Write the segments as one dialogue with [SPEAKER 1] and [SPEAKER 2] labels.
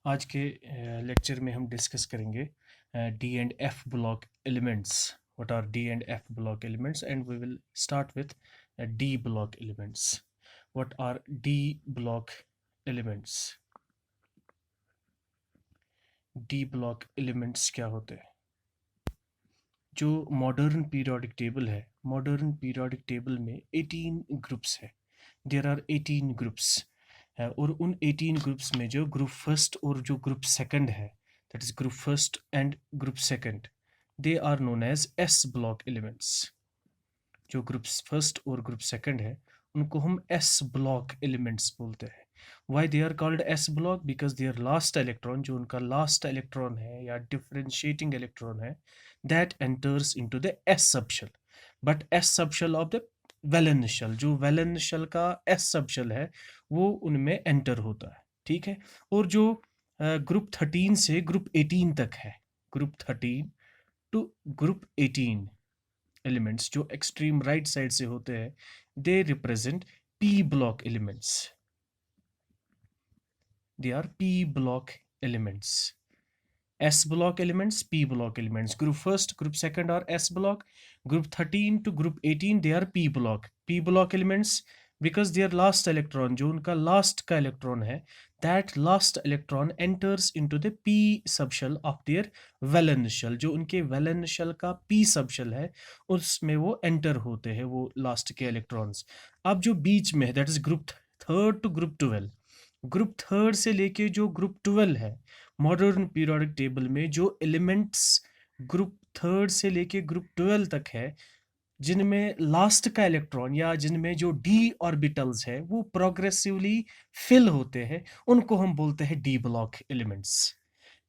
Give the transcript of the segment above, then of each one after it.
[SPEAKER 1] आज के लेक्चर में हम डिस्कस करेंगे d and f block elements. What are d and f block elements and we will start with d block elements. What are D block elements? D block elements क्या होते हैं? जो modern periodic table है, modern periodic table में 18 groups है. There are 18 groups है और उन 18 ग्रुप्स में जो ग्रुप फर्स्ट और जो ग्रुप सेकंड है, that is group first and group second, they are known as S block elements. जो ग्रुप फर्स्ट और ग्रुप सेकंड है उनको हम एस ब्लॉक एलिमेंट्स बोलते हैं. Why they are called S block? Because their last electron, जो उनका last electron है या डिफरेंशिएटिंग इलेक्ट्रॉन है, that enters into the S subshell. But S subshell of the valence shell, जो वैलेंस शेल का S subshell है वो उनमें एंटर होता है. ठीक है. और जो ग्रुप 13 से ग्रुप 18 तक है, ग्रुप 13 टू ग्रुप 18 एलिमेंट्स जो एक्सट्रीम राइट साइड से होते हैं, they represent P block elements. They R P block elements. S block elements, P block elements. Group first, group second are S block. Group 13 to group 18 they are P block. P block elements because their last electron, जो उनका last का electron है, that last electron enters into the P subshell of their valence shell. जो उनके valence shell का P subshell है उसमें वो enter होते हैं, वो last के electrons. अब जो बीच में है, that is group third to group 12. Group third से लेके जो ग्रुप 12 है मॉडर्न पीरियोडिक टेबल में, जो एलिमेंट्स ग्रुप थर्ड से लेके ग्रुप 12 तक है, जिनमें लास्ट का इलेक्ट्रॉन या जिनमें जो डी ऑर्बिटल्स है वो प्रोग्रेसिवली फिल होते हैं, उनको हम बोलते हैं D block elements.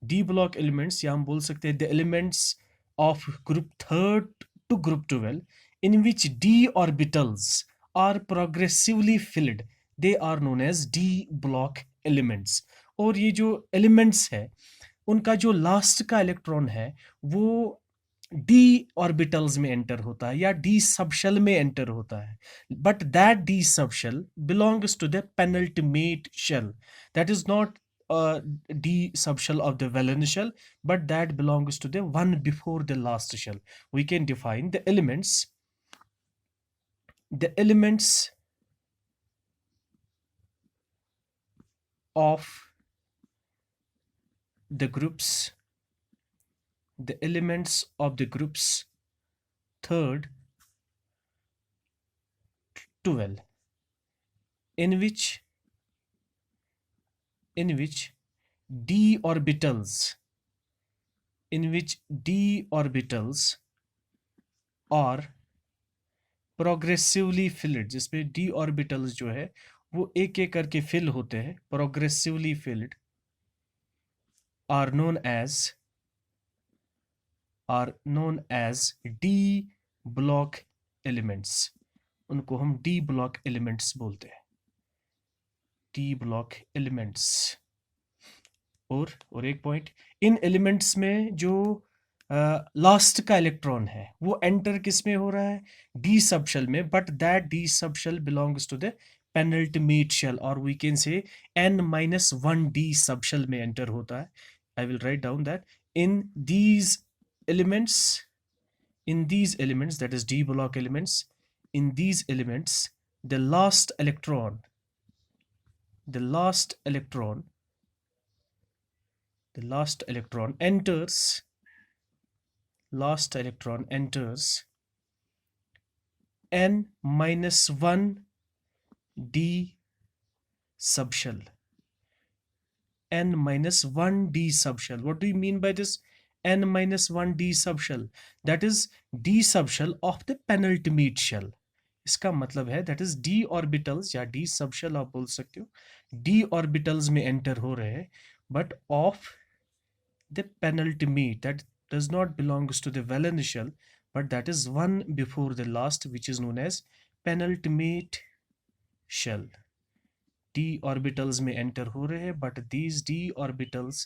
[SPEAKER 1] D block elements या हम बोल सकते हैं the elements of group third to group 12 in which D orbitals are progressively filled, they are known as D block elements. और ये जो एलिमेंट्स है उनका जो लास्ट का इलेक्ट्रॉन है वो डी ऑर्बिटल्स में एंटर होता है या डी सबशेल में एंटर होता है. But that D subshell belongs to the penultimate shell. That is not D subshell of the valence shell, but that belongs to the one before the last shell. We can define the elements. The elements of the groups, the elements of the groups third 12 in which d orbitals are progressively filled, जिसमें d orbitals जो है वो एक एक करके fill होते हैं, progressively filled, are known as d block elements. उनको हम d block elements बोलते हैं, d block elements. और एक पॉइंट, इन एलिमेंट्स में जो लास्ट का इलेक्ट्रॉन है वो एंटर किस में हो रहा है? डी सबशेल में, but that D subshell belongs to the penultimate shell, और we can say n-1 d subshell में एंटर होता है. I will write down that in these elements, that is d block elements, in these elements the last electron enters n-1 d subshell. n-1 d subshell. What do you mean by this n-1 d subshell? That is d subshell of the penultimate shell. इसका मतलब है that is d orbitals या d subshell आप बोल सकते हो, d orbitals में enter हो रहे हैं, but of the penultimate, that does not belongs to the valence shell, but that is one before the last, which is known as penultimate shell. d orbitals में enter हो रहे हैं, but these d orbitals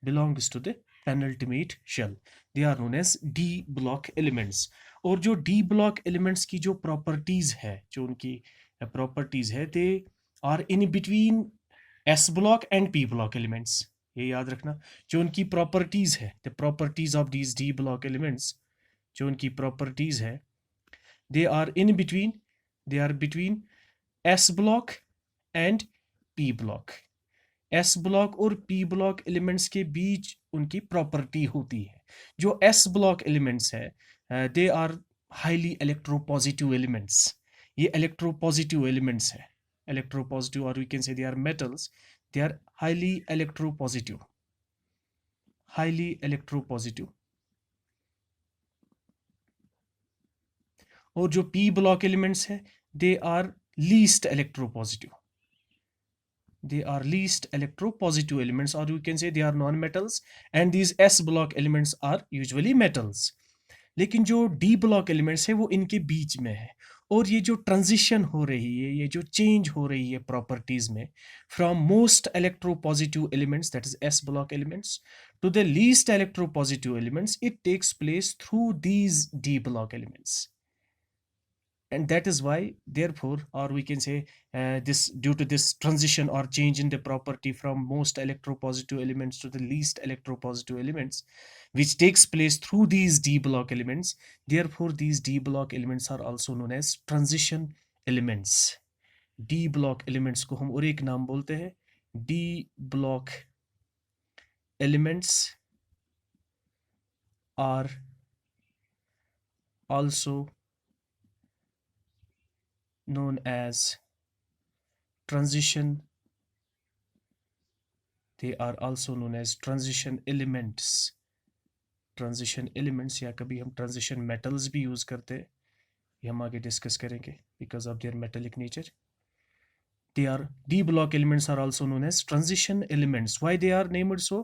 [SPEAKER 1] belongs to the penultimate shell. They are known as d block elements. और जो d block elements की जो properties है, जो उनकी properties है, they are in between s block and p block elements. ये याद रखना। जो उनकी प्रॉपर्टीज है, the properties of these D block elements, जो उनकी प्रॉपर्टीज है, they are in between, they are between S block and P block. S block और पी ब्लॉक एलिमेंट्स के बीच उनकी प्रॉपर्टी होती है। जो एस ब्लॉक एलिमेंट्स है, they are highly electropositive elements. ये इलेक्ट्रोपॉजिटिव एलिमेंट्स है, इलेक्ट्रोपॉजिटिव, और we can say they are metals, they are highly electropositive, highly electropositive. और जो पी ब्लॉक एलिमेंट्स है, they are least electropositive, they are least electropositive elements, or you can say they are non-metals, and these s block elements are usually metals. लेकिन जो D block elements है वो इनके बीच में है। और ये जो ट्रांजिशन हो रही है, ये जो चेंज हो रही है प्रॉपर्टीज में, from most electropositive elements, that is S block elements, to the least electropositive elements, it takes place through these D block elements. And that is why, therefore, or we can say, this due to this transition or change in the property from most electropositive elements to the least electropositive elements, which takes place through these d block elements, therefore these d block elements are also known as transition elements. d block elements को हम और एक नाम बोलते हैं, d block elements are also known as transition, they are also known as transition elements. transition elements, या कभी हम transition metals भी यूज करते हैं, ये हम आगे डिस्कस करेंगे, because of their metallic nature. They are d block elements are also known as transition elements. Why they are named so?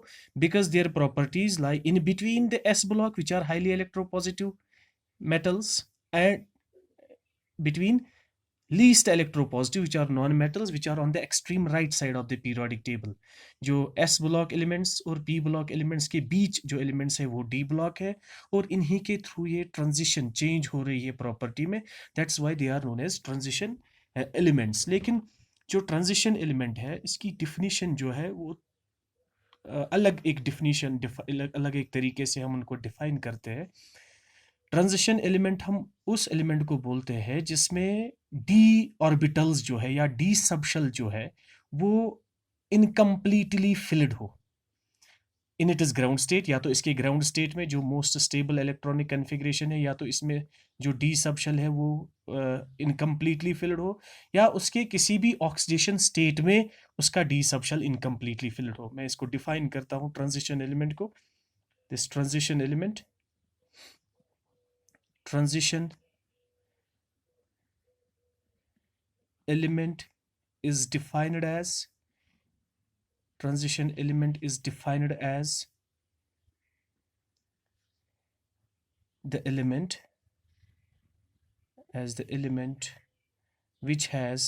[SPEAKER 1] Because their properties lie in between the s block, which are highly electropositive metals, and between least electropositive, which are non-metals, which are on the extreme right side of the periodic table. जो s block elements और p block elements के बीच जो elements है वो d block है, और इन्हीं के थ्रू ये transition change हो रही है property में, that's why they are known as transition elements. लेकिन जो transition element है, इसकी definition जो है वो अलग एक definition, अलग एक तरीके से हम उनको define करते हैं। ट्रांजिशन एलिमेंट हम उस एलिमेंट को बोलते हैं जिसमें डी ऑर्बिटल्स जो है या डी सबशेल जो है वो इनकम्प्लीटली फिल्ड हो इन इट इज ग्राउंड स्टेट, या तो इसके ग्राउंड स्टेट में जो मोस्ट स्टेबल इलेक्ट्रॉनिक कन्फिग्रेशन है, या तो इसमें जो डी सबशेल है वो इनकम्प्लीटली फिल्ड हो, या उसके किसी भी ऑक्सीडेशन स्टेट में उसका डी सबशेल इनकम्प्लीटली फिल्ड हो। मैं इसको डिफाइन करता हूँ ट्रांजिशन एलिमेंट को। This transition element, transition element is defined as, transition element is defined as the element, as the element which has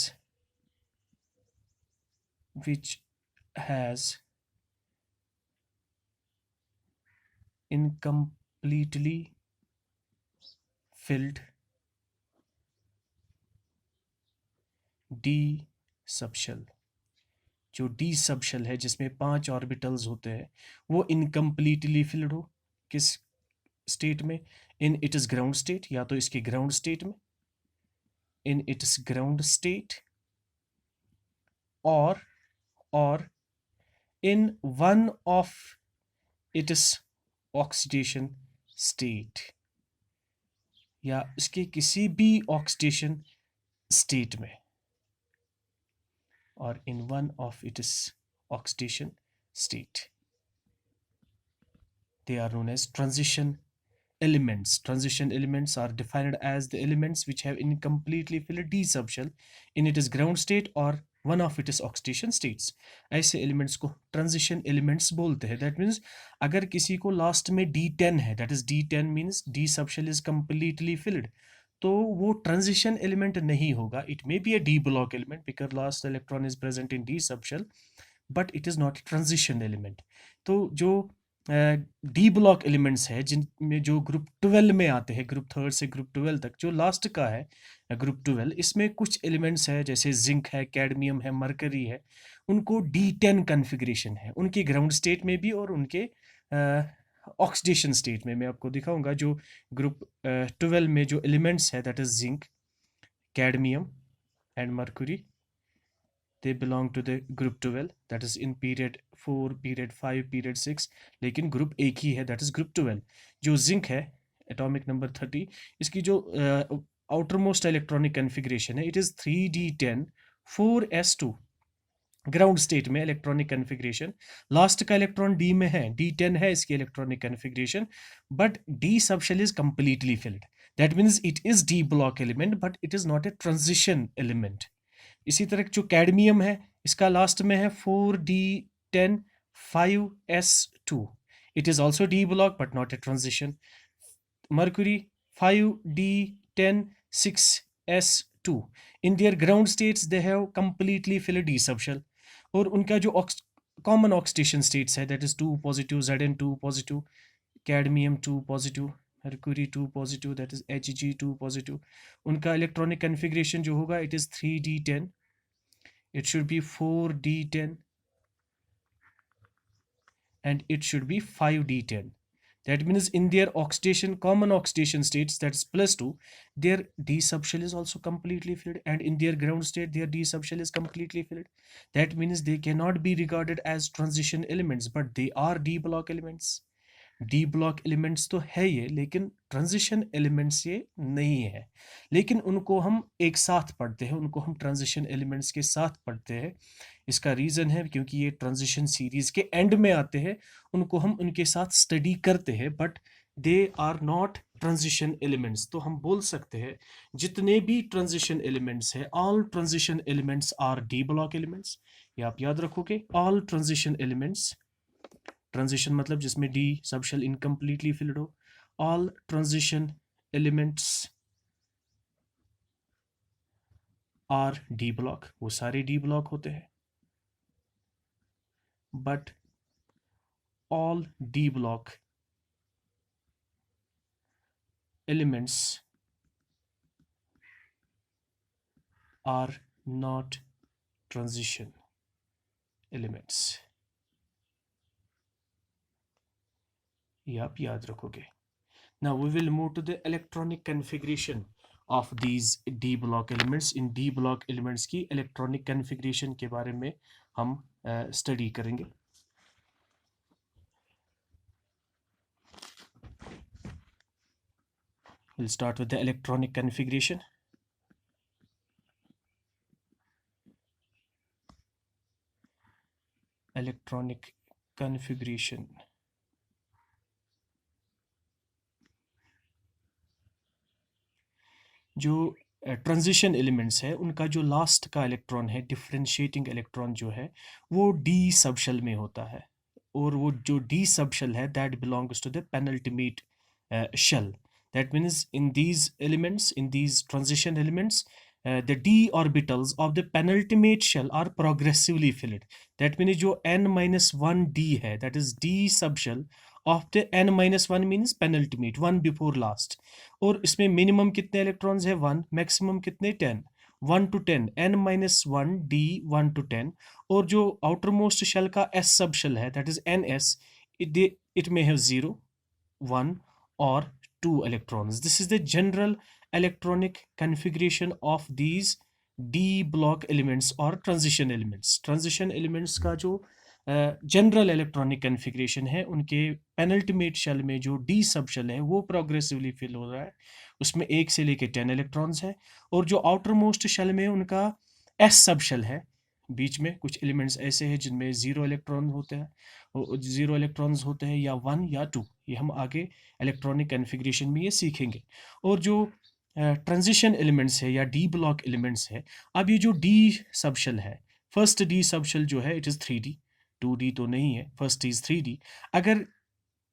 [SPEAKER 1] incompletely filled d subshell. जो D subshell है जिसमें 5 orbitals होते हैं वो इनकम्प्लीटली फिल्ड हो, किस state में? In it is ground state, या तो इसके ग्राउंड स्टेट में, in it is ground state, और in one of it is oxidation state, या इसके किसी भी ऑक्सीडेशन स्टेट में, और in one of its oxidation state. They are known as transition elements. Transition elements are defined as the elements which have incompletely filled d subshell in its ground state or one of its oxidation states. ऐसे elements को transition elements बोलते हैं। That means अगर किसी को last में d10 है, that is d10 means d subshell is completely filled, तो वो transition element नहीं होगा. It may be a d block element because last electron is present in d subshell, but it is not a transition element. तो जो D block elements है जिनमें जो group 12 में आते हैं, ग्रुप 3 से ग्रुप 12 तक, जो लास्ट का है ग्रुप 12, इसमें कुछ एलिमेंट्स है जैसे जिंक है, कैडमियम है, मरकरी है, उनको D10 कन्फिग्रेशन है, उनके ग्राउंड स्टेट में भी और उनके ऑक्सीडेशन स्टेट में। मैं आपको दिखाऊंगा जो ग्रुप 12 में जो एलिमेंट्स है, that is zinc, cadmium and mercury, they belong to the group 12, that is in period 4, period 5, period 6, लेकिन ग्रुप एक ही है, that is group 12। जो जिंक है, एटॉमिक नंबर 30, इसकी जो आउटर मोस्ट इलेक्ट्रॉनिक कन्फिग्रेशन है, it is 3D10 4s2, ground state में electronic configuration. Last का इलेक्ट्रॉन डी में है, D10 है इसकी electronic configuration, but D sub shell is completely filled, that means it is D block element but it is not a transition element. इसी तरह जो cadmium है, इसका लास्ट में है 4D10 5s2, it is also D block but not a transition. Mercury 5D10 6s2, in their ground states they have completely filled d subshell, और उनका जो कॉमन ऑक्सीडेशन स्टेट्स है, that is 2 positive, Zn 2 positive, cadmium 2 positive, mercury 2 positive, that is Hg 2 positive. उनका electronic configuration जो होगा, it is 3D10, it should be 4D10 and it should be 5D10. That means in their oxidation, common oxidation states, that's +2, their d subshell is also completely filled, and in their ground state their d subshell is completely filled. That means they cannot be regarded as transition elements, but they are d block elements. D block elements तो है ये, लेकिन transition elements ये नहीं है, लेकिन उनको हम एक साथ पढ़ते हैं, उनको हम ट्रांजिशन एलिमेंट्स के साथ पढ़ते हैं। इसका रीज़न है क्योंकि ये ट्रांजिशन सीरीज़ के एंड में आते हैं, उनको हम उनके साथ स्टडी करते हैं, but they are not transition elements. तो हम बोल सकते हैं जितने भी ट्रांजिशन एलिमेंट्स हैं, all transition elements are D block elements. ये आप याद रखोगे, ऑल ट्रांजिशन एलिमेंट्स, ट्रांजिशन मतलब जिसमें डी सबशेल इनकम्प्लीटली फिल्ड हो, all transition elements are D block, वो सारे डी ब्लॉक होते हैं, but all D block elements are not transition elements. ये आप याद रखोगे। Now we will move to the electronic configuration of these d block elements. In d block elements की electronic configuration के बारे में हम study करेंगे। We'll start with the electronic configuration. Electronic configuration. जो ट्रांजिशन एलिमेंट्स है, उनका जो लास्ट का इलेक्ट्रॉन है, डिफरेंशिएटिंग इलेक्ट्रॉन जो है, वो डी सबशेल में होता है, और वो जो डी सबशेल है, that belongs to the penultimate shell. That means in these elements, in these transition elements, the d orbitals of the penultimate shell are progressively filled. That means जो n-1 d है, that is d subshell of the n-1 means penultimate, one before last, और इसमें minimum कितने electrons है, 1, maximum कितने, 10, 1 to 10, n-1 d 1 to 10, और जो outer most shell का s सबशेल है, that is ns, it may have 0, 1 or 2 electrons. This is the general electronic configuration of these d block elements or transition elements. Transition elements का जो general electronic configuration है, उनके penultimate shell में जो D sub shell है, वो progressively fill हो रहा है, उसमें 1 से लेके 10 इलेक्ट्रॉन्स है, और जो आउटर मोस्ट शेल में उनका एस सब शेल है, बीच में कुछ एलिमेंट्स ऐसे हैं जिनमें 0 इलेक्ट्रॉन होते हैं, 0 इलेक्ट्रॉन्स होते हैं, या 1 या 2, ये हम आगे इलेक्ट्रॉनिक कन्फिग्रेशन में ये सीखेंगे। और जो ट्रांजिशन एलिमेंट्स है या डी ब्लॉक एलिमेंट्स है, अब ये जो डी सबशेल है, फर्स्ट डी सबशेल जो है, इट इज़ 3D, 2D तो नहीं है, फर्स्ट इज 3D। अगर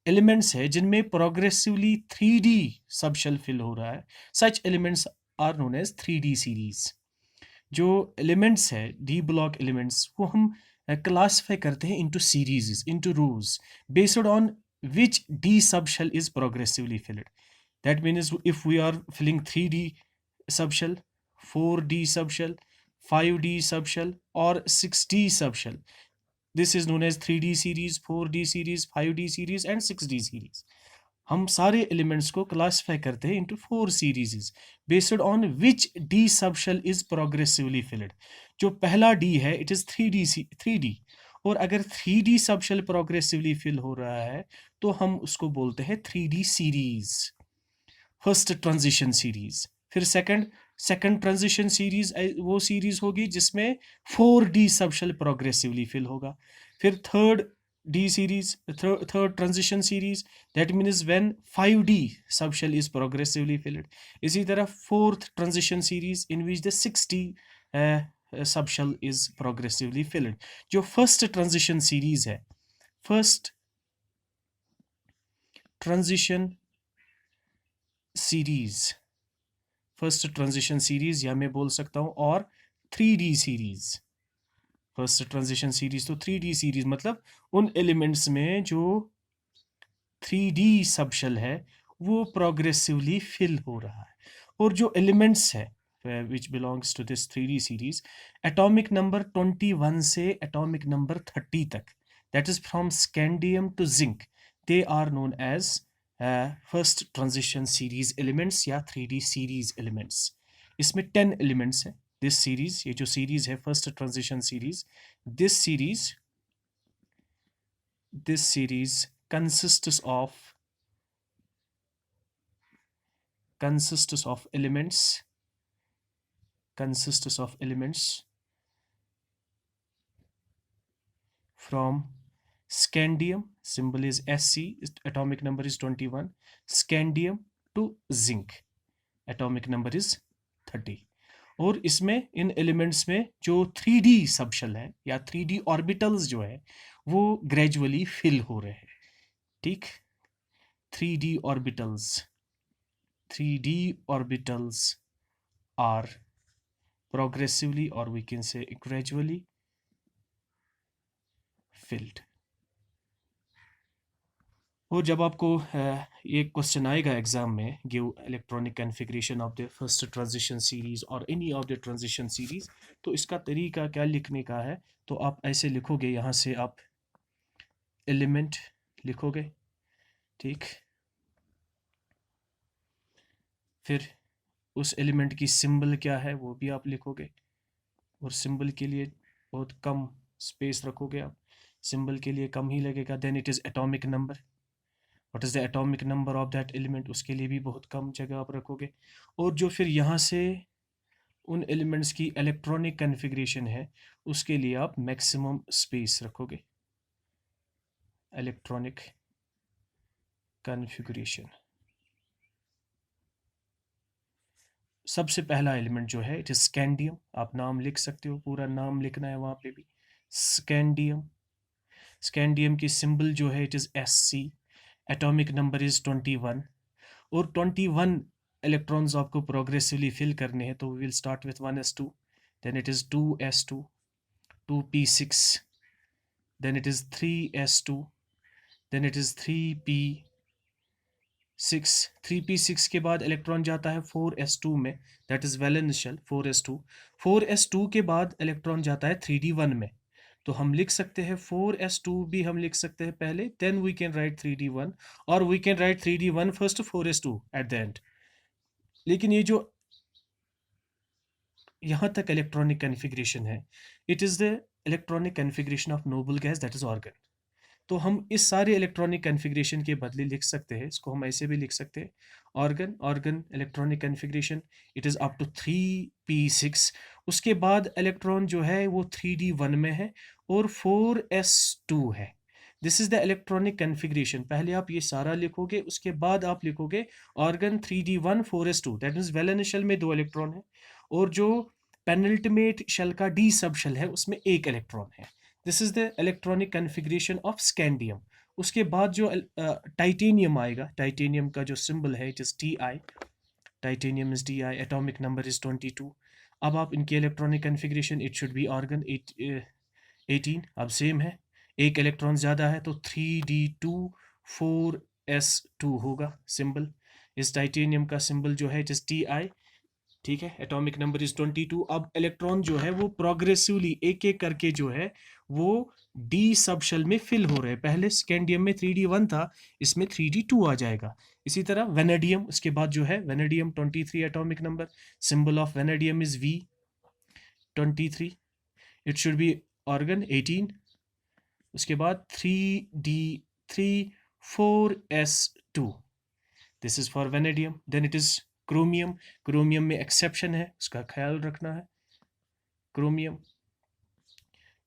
[SPEAKER 1] एलिमेंट्स है जिनमें प्रोग्रेसिवली 3D सबशेल फिल हो रहा है, such elements are known as 3D series. जो एलिमेंट्स है डी ब्लॉक एलिमेंट्स, वो हम क्लासीफाई करते हैं into series, into rows, based on which D subshell is progressively filled. That means if we are filling 3D subshell, 4D subshell, 5D subshell, or 6D subshell, this is known as 3D series, 4D series, 5D series and 6D series. हम सारे elements को classify करते हैं into 4 series based on which D subshell is progressively field. जो पहला D है it is 3D, और अगर 3D सबशेल प्रोग्रेसिवली फिल हो रहा है तो हम उसको बोलते हैं 3D series, first transition series. फिर सेकंड ट्रांजिशन सीरीज वो सीरीज होगी जिसमें 4D सबशेल प्रोग्रेसिवली फिल होगा. फिर third transition series, that means when 5D subshell is progressively filled. इसी तरह fourth transition series in which the 6D subshell is progressively filled. जो first transition series है, first transition series या मैं बोल सकता हूँ और 3D series. First transition series तो 3D सीरीज मतलब उन एलिमेंट्स में जो 3D सबशेल है वो प्रोग्रेसिवली फिल हो रहा है. और जो एलिमेंट्स है which belongs to this 3D series, atomic number 21 से एटॉमिक नंबर 30 तक, that is from scandium to zinc, they are known as first transition series elements या 3D series elements. इसमें 10 elements है. This series, ये जो series है first transition series, this series consists of elements from scandium, symbol is Sc, atomic number is 21, scandium to zinc, atomic number is 30. और इसमें इन elements में जो 3D सबशेल है या 3D ऑर्बिटल्स जो है वो ग्रेजुअली फिल हो रहे हैं. ठीक, 3D orbitals are progressively or we can say gradually filled. और जब आपको ये क्वेश्चन आएगा एग्जाम में, give electronic configuration of the first transition series और any of the transition series, तो इसका तरीका क्या लिखने का है, तो आप ऐसे लिखोगे, यहाँ से आप एलिमेंट लिखोगे, ठीक, फिर उस एलिमेंट की सिंबल क्या है वो भी आप लिखोगे, और सिंबल के लिए बहुत कम स्पेस रखोगे आप, सिंबल के लिए कम ही लगेगा. Then it is atomic number, what is the atomic number of that element, उसके लिए भी बहुत कम जगह आप रखोगे. और जो फिर यहाँ से उन एलिमेंट्स की इलेक्ट्रॉनिक कॉन्फ़िगरेशन है उसके लिए आप मैक्सिमम स्पेस रखोगे. इलेक्ट्रॉनिक कॉन्फ़िगरेशन, सबसे पहला एलिमेंट जो है इट इज स्कैंडियम, आप नाम लिख सकते हो, पूरा नाम लिखना है वहाँ पे भी, स्कैंडियम. स्कैंडियम की सिंबल जो है it is Sc, atomic number is 21, और 21 इलेक्ट्रॉन्स आपको प्रोग्रेसिवली फिल करने हैं, तो we will start with 1s2, then it is 2s2, 2p6, then it is 3s2, then it is 3p6. 3p6 के बाद इलेक्ट्रॉन जाता है 4s2 में, that is valence shell 4s2. 4s2 के बाद इलेक्ट्रॉन जाता है 3d1 में, तो हम लिख सकते हैं 4s2 भी हम लिख सकते हैं पहले, then we can write 3d1, और we can write 3d1 first 4s2 at the end. लेकिन ये जो यहाँ तक इलेक्ट्रॉनिक कॉन्फ़िगरेशन है, it is the electronic configuration of noble gas, that is argon. तो हम इस सारे इलेक्ट्रॉनिक कॉन्फ़िगरेशन के बदले लिख सकते हैं, इसको हम ऐसे भी लिख सकते हैं, argon electronic configuration it is up to 3p6. उसके बाद इलेक्ट्रॉन जो है वो 3d1 में है और 4s2 है. This is the electronic configuration. पहले आप ये सारा लिखोगे, उसके बाद आप लिखोगे argon 3d1 4s2, that means valence shell में 2 इलेक्ट्रॉन है, और जो पेनल्टिमेट शेल का डी सब शेल है उसमें 1 इलेक्ट्रॉन है. This is the electronic configuration of scandium. उसके बाद जो टाइटेनियम आएगा, टाइटेनियम का जो सिंबल है it is Ti, titanium is Ti, atomic number is 22. अब आप इनकी electronic configuration it should be argon 18, अब सेम है, 1 इलेक्ट्रॉन ज़्यादा है तो 3d2 4s2 होगा सिंबल। इस टाइटेनियम का सिंबल जो है इट इज Ti, ठीक है। Atomic number is 22। अब इलेक्ट्रॉन जो है वो प्रोग्रेसिवली एक एक करके जो है वो डी सब शेल में फिल हो रहे हैं। पहले स्कैंडियम में 3d1 था, इसमें 3d2 आ जाएगा। इसी तरह वेनेडियम, उसके बाद जो है vanadium 23 atomic number, symbol of vanadium is V23, it should be argon 18। उसके बाद 3d3 4s2, this is for vanadium. Then it is chromium, chromium में एक्सेप्शन है, उसका ख्याल रखना है। Chromium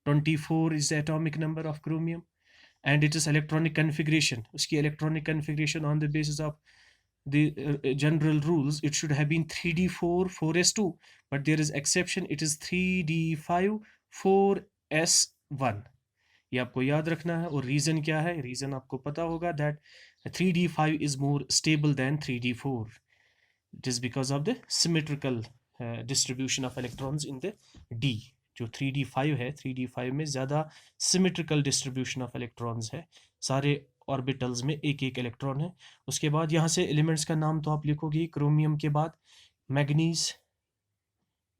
[SPEAKER 1] 24 is the atomic number of chromium, and it is electronic configuration. उसकी electronic configuration on the basis of the general rules, it should have been 3d4 4s2, but there is exception, it is 3d5 4s1। ये आपको याद रखना है। और reason क्या है, reason आपको पता होगा that 3d5 is more stable than 3d4, it is because of the symmetrical distribution of electrons in the d। जो 3d5 है, 3d5 में ज़्यादा सिमेट्रिकल डिस्ट्रीब्यूशन ऑफ इलेक्ट्रॉन्स है, सारे ऑर्बिटल्स में एक एक इलेक्ट्रॉन है। उसके बाद यहाँ से एलिमेंट्स का नाम तो आप लिखोगे। क्रोमियम के बाद manganese,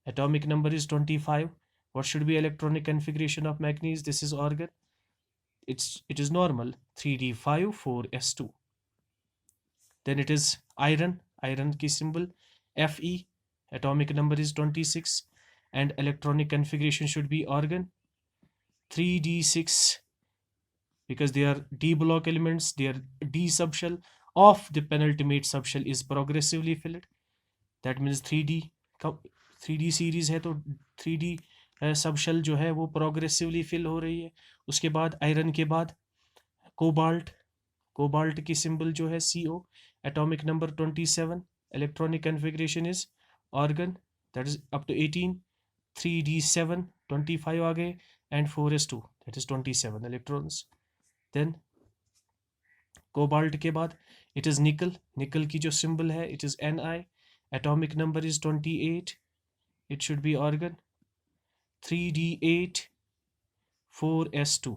[SPEAKER 1] atomic number is 25। What should be electronic configuration of manganese, this is organ, it is normal 3d5 4s2। then it is iron, iron की symbol Fe, atomic number is 26, and electronic configuration should be organ 3d6, because they are d block elements, their d subshell of the penultimate subshell is progressively filled, that means 3d series है तो 3d subshell जो है वो progressively fill हो रही है। उसके बाद आयरन के बाद कोबाल्ट, कोबाल्ट की सिंबल जो है CO, atomic number 27, electronic configuration is argon, that is up to 18, 3d7 25 आ गए, and 4s2 that is 27 electrons. Then cobalt के बाद इट इज निकल, निकल की जो सिंबल है it is Ni, atomic number is 28, it should be organ 3d8 4s2।